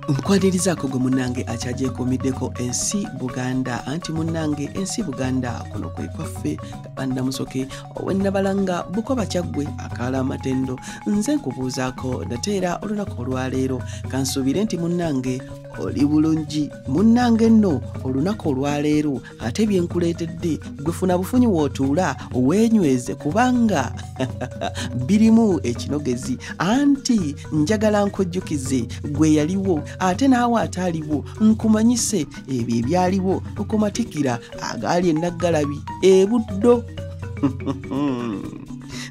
Nkwanirizaako gwe munnange akyagyekuumiddeko ensi Buganda anti munnange ensi Buganda kuno kwe kwaffe Kabanda Musoke ow'ennabalanga Bukoba Kyaggwe akaala amatendo nze nkubuuzaako nateera olunaku olwaleero kansuubire nti munnange oli bulungi munnange nno olunaku olwaleero ate byenkuleetedde gwe funa bufunyi wootuula weenyweze kubanga birimu ekinogezi anti njagala nkojjukize gwe yaliwo ate naawe ataaliwo nkumanyise ebyo ebyaliwo okumatikira agaali Naggalabi Buddo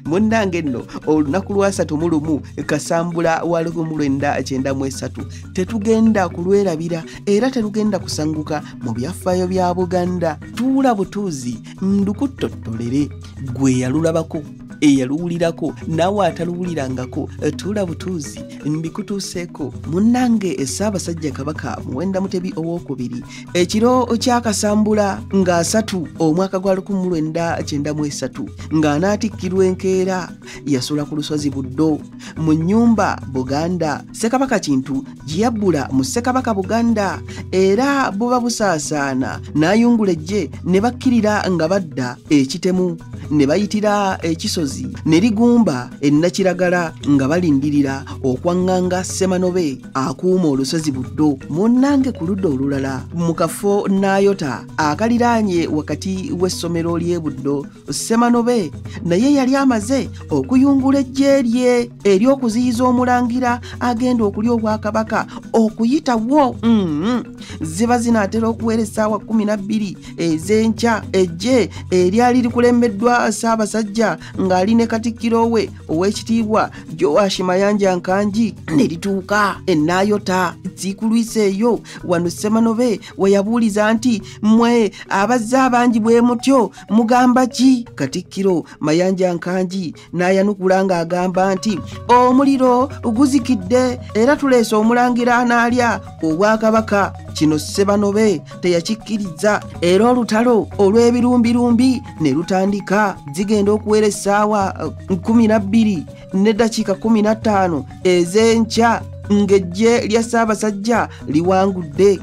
munnange nno olunaku lwa 31 Kasambula wa 1993 tetugenda kulwerabira era tetugenda kusanguka mu byafaayo bya Buganda tuula butuuzi ndukuttotolere gwe yalulabako eyaluwulirako naawe ataluwulirangako tuula butuuzi mbikutuuseeko munnange Ssaabasajja Kabaka Muwenda Mutebi owookubiri ekiro kya Kasambula nga 3 omwaka gwa 1993 ng'anaatikkirwa enkeera yasula ku lusozi Buddo mu nnyumba Buganda Ssekabaka Kintu gye yabbula mu Ssekabaka Buganda era buba busaasaana n'ayungula ejje ne bakkirira nga badda ekitemu ne bayitira ekisozi ne ligumba ennakiragala nga balindirira okwaŋŋanga Semanobe akuuma olusozi Buddo munnange ku ludda olulala mu kafo n'ayota akaliraanye wakati w'essomero ly'e Buddo Semanobe naye yali amaze okuyungula ejje lye ery'okuziyiza omulangira agenda okulya Obwakabaka okuyitawo ziba zinaatera okuwera essaawa 12 ez'enkya ejje eryali likulembeddwa Ssaabasajja ng'ali ne Katikkiro we ow'ekitiibwa Joash Mayanja Nkanji ne lituuka ennaayota zikulwisa eyo wano Semanobe we yabuuliza nti mmwe abazze abangi bwe mutyo mugamba ki? Katikkiro Mayanja Nkanji n'ayanukula ng'agamba nti omuliro guzikidde era tuleese omulangira anaalya Obwakabaka. Kino Semanobe teyakikkiriza era olutalo olw'ebirumbirumbi ne lutandika zigenda okuwera essaawa 12 n'eddakiika 15 ez'enkya ng'ejje lya Ssaabasajja liwangudde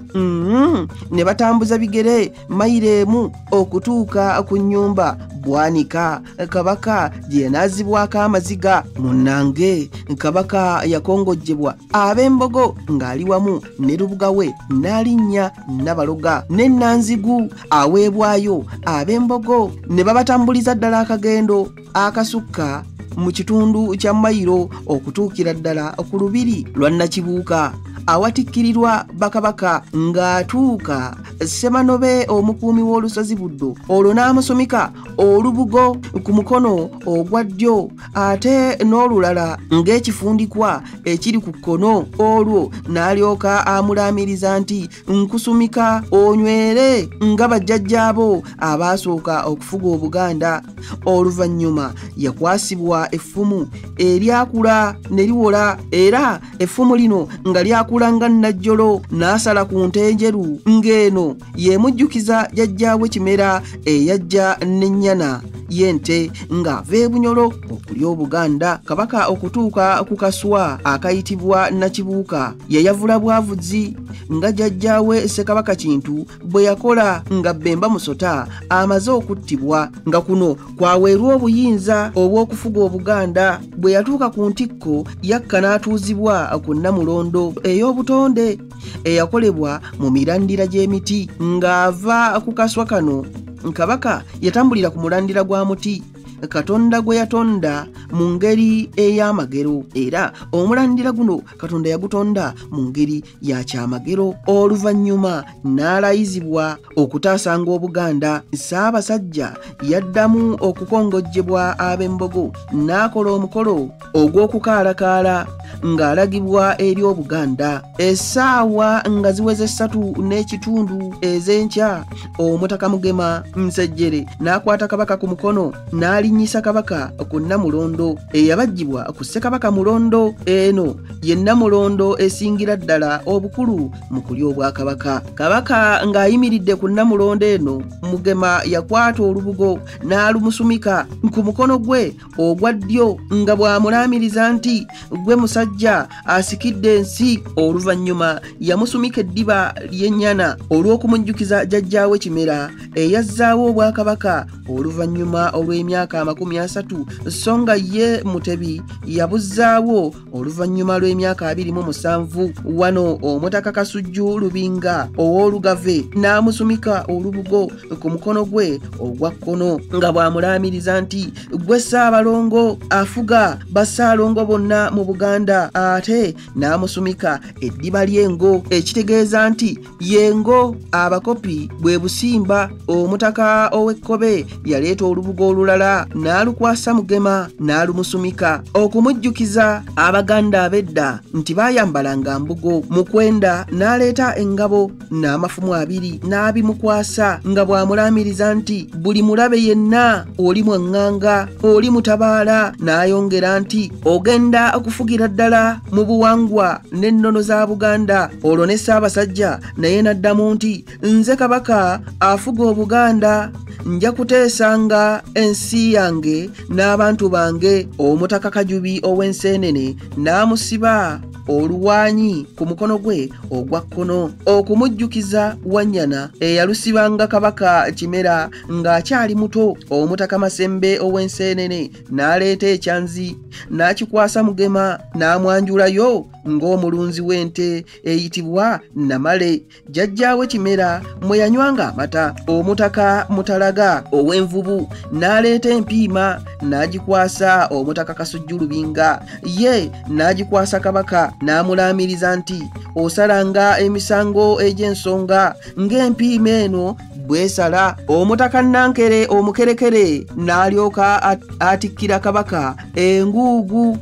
ne batambuza bigere mayiro emu okutuuka ku nnyumba Bwanika Kabaka gye yanaazibwako amaziga munnange Kabaka yakongojjebwa ab'embogo ng'ali wamu ne lubuga we n'alinnya Nabaloga ne Nanzigu aweebwayo ab'embogo ne babatambuliza ddala akagendo akasukka mu kitundu kya mayiro okutuukira ddala ku lubiri lwa Nakibuuka awatikkirirwa Bakabaka ng'atuuka Semanobe omukuumi w'olusozi Buddo olwo n'amusumika olubugo ku mukono ogwa ddyo ate n'olulala ng'ekifundikwa ekiri ku kkono olwo n'alyoka amulaamiriza nti nkusumika onywere nga bajjajjaabo abaasooka okufuga Obuganda. Oluvannyuma yakwasibwa effumu eryakula ne liwola era effumu lino nga lyakula nga Najjolo n'asala ku nte enjeru ng'eno yeemujjukiza jjajjaawe Kimera eyajja n'ennyana y'ente ng'ava e Bunyolo okulya Obuganda. Kabaka okutuuka ku kaswa akayitibwa Nakibuuka yayavula bwavuzi nga jjajjaawe Ssekabaka Kintu bwe yakola nga Bemba Musota amaze okuttibwa nga kuno kwaweerwa obuyinza obw'okufuga Obuganda. Bwe yatuuka ku ntikko yakka n'atuuzibwa ku Namulondo ey'obutonde eyakolebwa mu mirandira gy'emiti ng'ava ku kaswa kano. Kabaka yatambulira ku mulandira gwa muti Katonda gwe yatonda mu ngeri ey'amagero era omulandira guno Katonda yagutonda mu ngeri ya kyamagero. Oluvannyuma n'alayizibwa okutaasanga Obuganda. Ssaabasajja yaddamu okukongojjebwa ab'embogo n'akola omukolo ogw'okukaalakaala ng'alagibwa eri Obuganda. Essaawa nga ziweze 3:30 ez'enkya Omutaka Mugema Nsejjere n'akwata Kabaka ku mukono n'alinnyisa Kabaka ku Namulondo eyabajjibwa ku Ssekabaka Mulondo. Eno ye Namulondo esingira ddala obukulu mu kulya Obwakabaka. Kabaka ng'ayimiridde ku Namulondo eno Mugema yakwata olubugo n'alumusumika ku mukono gwe ogwa ddyo nga bw'amulaamiriza nti gwe musajja omusajja asikidde ensi oluvannyuma yamusumika eddiba ly'ennyana olw'okumujjukiza jjajjaawe Kimera eyazzaawo obwakabaka oluvannyuma olw'emyaka 30 so nga ye Mutebi yabuzzaawo oluvannyuma lw'emyaka 27. Wano Omutaka Kasujju Lubinga ow'Olugave n'amusumika olubugo ku mukono gwe ogwa kkono nga bw'amulaamiriza nti gwe Ssaabalongo afuga bassaalongo bonna mu Buganda, ate n'amusumika eddiba ly'engo ekitegeeza nti yengo abakopi bwe busimba. Omutaka ow'Ekkobe yaleeta olubugo olulala n'alukwasa Mugema n'alumusumika okumujjukiza Abaganda ab'edda nti baayambalanga mbugo. Mukwenda n'aleeta engabo n'amafumu 2 n'abimukwasa nga bw'amulaamiriza nti buli mulabe yenna oli mwaŋŋanga oli mutabaala, n'ayongera nti ogenda okufugira ddala mu buwangwa n'ennono za Buganda. Olwo ne Ssaabasajja naye n'addamu nti nze Kabaka afuga Obuganda nja kuteesanga ensi yange n'abantu bange. Omutaka Kajubi ow'Enseenene n'amusiba oluwanyi ku mukono gwe ogwa kkono okumujjukiza Wannyana eyalusibanga Kabaka Kimera ng'akyali muto. Omutaka Masembe ow'Enseenene n'aleeta ekyanzi n'akikwasa Mugema n'amwanjulayo ng'omulunzi w'ente eyitibwa Namale. Jjajjaawe Kimera mwe yanywanga amata. Omutaka Mutalaga ow'Envubu n'aleeta empiima n'agikwasa Omutaka Kasujju Lubinga, ye n'agikwasa Kabaka n'amulaamiriza nti osalanga emisango egy'ensonga ng'empiima eno bwesala. Omutaka Nankere omukerekere n'alyoka atikkira Kabaka enguugu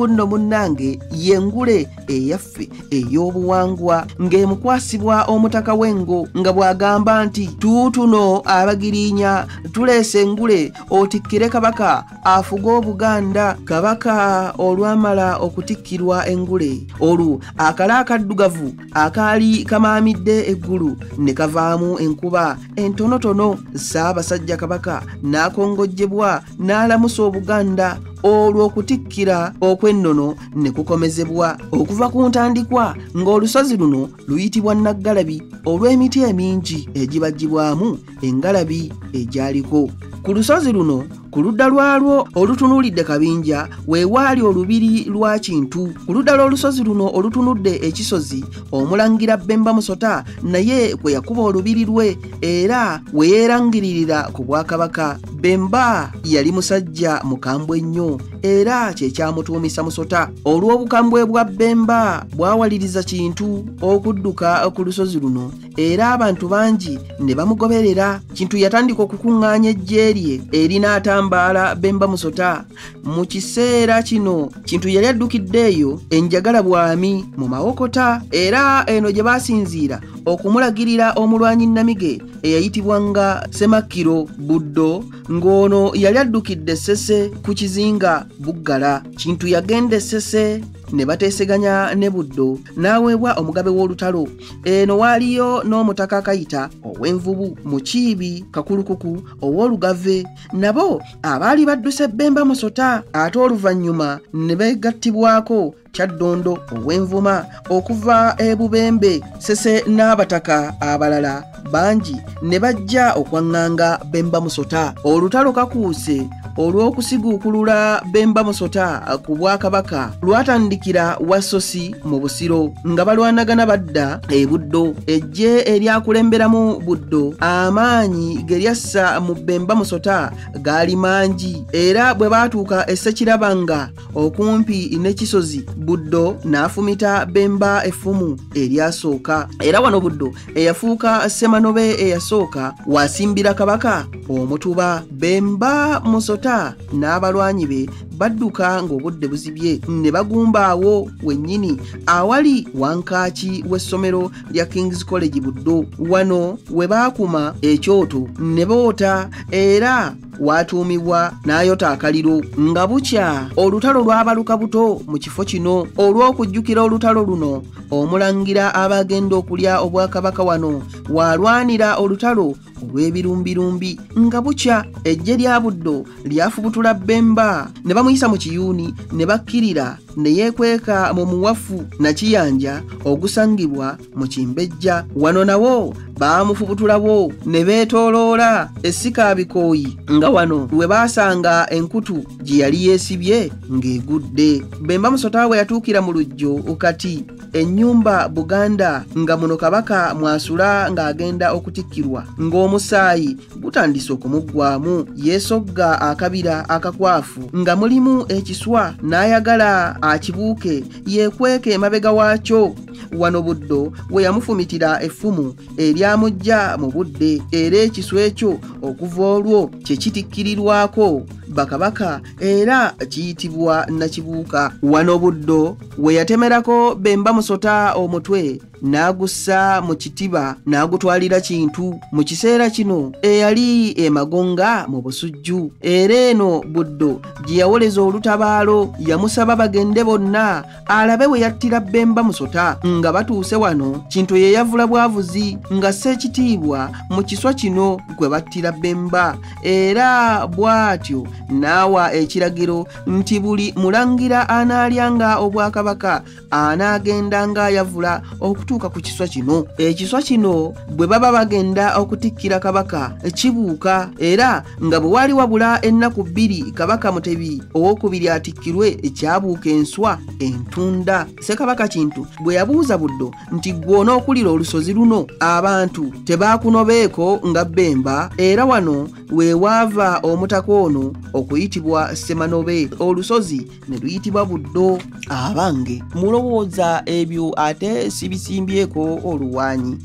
nno munnange yengule eyaffe ey'obuwangwa ng'emukwasibwa Omutaka w'Engo nga bw'agamba nti tuutuno Abagirinya tuleese engule otikkire Kabaka afuga Obuganda. Kabaka olwamala okutikkirwa engule olwo akala akaddugavu akaali kamaamidde eggulu ne kavaamu enkuba entonotono. Ssaabasajja Kabaka n'akongojjebwa n'alamusa Obuganda. Olwo okutikkira okw'ennono ne kukomezebwa okuva ku ntandikwa ng'olusozi luno luyitibwa Naggalabi olw'emiti emingi egibajjibwamu engalabi egyaliko. Ku lusozi luno ku ludda lwalwo olutunuulidde Kabinja weewaali olubiri lwa Kintu. Ku ludda lw'olusozi luno olutunudde ekisozi Omulangira Bemba Musota naye kwe yakuba olubiri lwe era we yeerangiririra ku Bwakabaka. Bemba yali musajja mukambwe nnyo era kye kyamutuumisa Musota. Olw'obukambwe bwa Bemba bwawaliriza Kintu okudduka ku lusozi luno era abantu bangi ne bamugoberera. Kintu yatandika okukuŋŋaanya eggye lye erinaatambala Bemba Musota. Mu kiseera kino Kintu yali addukiddeeyo enjagala bwami mu Mawokota era eno gye baasinziira okumulagirira omulwanyi Namige eyayitibwanga Semakiro Buddo, ng'ono yali addukidde Ssese ku kizinga Buggala. Kintu yagenda Ssese ne bateeseganya ne Buddo n'aweebwa omugabe w'olutalo. Eno waaliyo n'Omutaka Kayita ow'Envubu, Mukiibi Kakulukuku ow'Olugave nabo abaali badduse Bemba Musota, ate oluvannyuma ne beegattibwako Kyaddondo ow'Envuma okuva e Bubembe. Ssese n'abataka abalala bangi ne bajja okwaŋŋanga Bemba Musota. Olutalo kakuuse olw'okusiguukulula Bemba Musota ku Bwakabaka lwatandikira Wassosi mu Busiro nga balwanagana badda e Buddo. Eggye eryakulemberamu Buddo amaanyi ge lyassa mu Bemba Musota gaali mangi era bwe baatuuka e Ssekirabanga okumpi n'ekisozi Buddo n'afumita Bemba effumu eryasooka. Era wano Buddo eyafuuka Semanobe eyasooka wasimbira Kabaka omutuba. Bemba Musota n'abalwanyi be badduka ng'obudde buzibye ne bagumbaawo wennyini awali wankaaki w'essomero lya King's College Buddo. Wano we baakuma ekyoto ne boota era watuumibwa n'ayota akaliro. Nga bukya olutalo lwabaluka buto mu kifo kino. Olw'okujjukira olutalo luno Omulangira abagenda okulya Obwakabaka wano waalwanira olutalo olw'ebirumbirumbi. Nga bukya ejje lya Buddo lyafubutula Bemba ne bamuyisa mu kiyuuni ne bakkirira ne yeekweka mu muwafu Nakiyanja ogusangibwa mu Kimbejja. Wano nawo baamufubutulawo ne beetooloola essikabikooyi nga wano we baasanga enkutu gye yali yeesibye ng'egudde. Bemba Musota we yatuukira mu lujjo kati ennyumba Buganda nga muno Kabaka mwasula ng'agenda okutikkirwa ng'omusaayi gutandise okumuggwaamu. Yeesogga akabira akakwafu nga mulimu ekiswa n'ayagala akibuuke yeekweke emabega waakyo. Wano Buddo we yamufumitira effumu eryamujja mu budde, era ekiswa ekyo okuva olwo kye kitikkirirwako bakabaka era kiyitibwa Nakibuuka. Wano Buddo we yatemerako Bemba Musota omutwe n'agussa mu kitiba n'agutwalira Kintu. Mu kiseera kino eyali emagonga mu busujju, era eno Buddo gye yawoleza olutabaalo yamusaba bagende bonna alabe we yattira Bemba Musota. Nga batuuse wano, Kintu ye yavula bwavuzi nga Ssekitiibwa mu kiswa kino gwe battira Bemba, era bw'atyo n'awa ekiragiro nti buli mulangira anaalyanga obwakabaka anaagendanga yavula okutuuka ku kiswa kino. Ekiswa kino bwe baba bagenda okutikkira Kabaka kibuuka, era nga bwe wali wabula ennaku 2 Kabaka Mutebi owokubiri atikkirwe ekyabuuka enswa entunda. Ssekabaka Kintu bwe yabuuza Buddo nti gwe onookulira olusozi luno abantu tebaakunobeeko nga Bemba, era wano we waava omutaka ono okuyitibwa Semanobe, olusozi ne luyitibwa Buddo. Abange mulowooza ebyo ate sibisimbyeko oluwaanyi?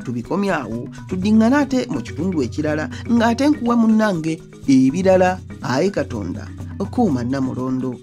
Tubikomyawo tuddiŋŋana ate mu kitundu ekirala ng'ate nkuwa munnange ebirala. Ayi Katonda kuuma Namulondo.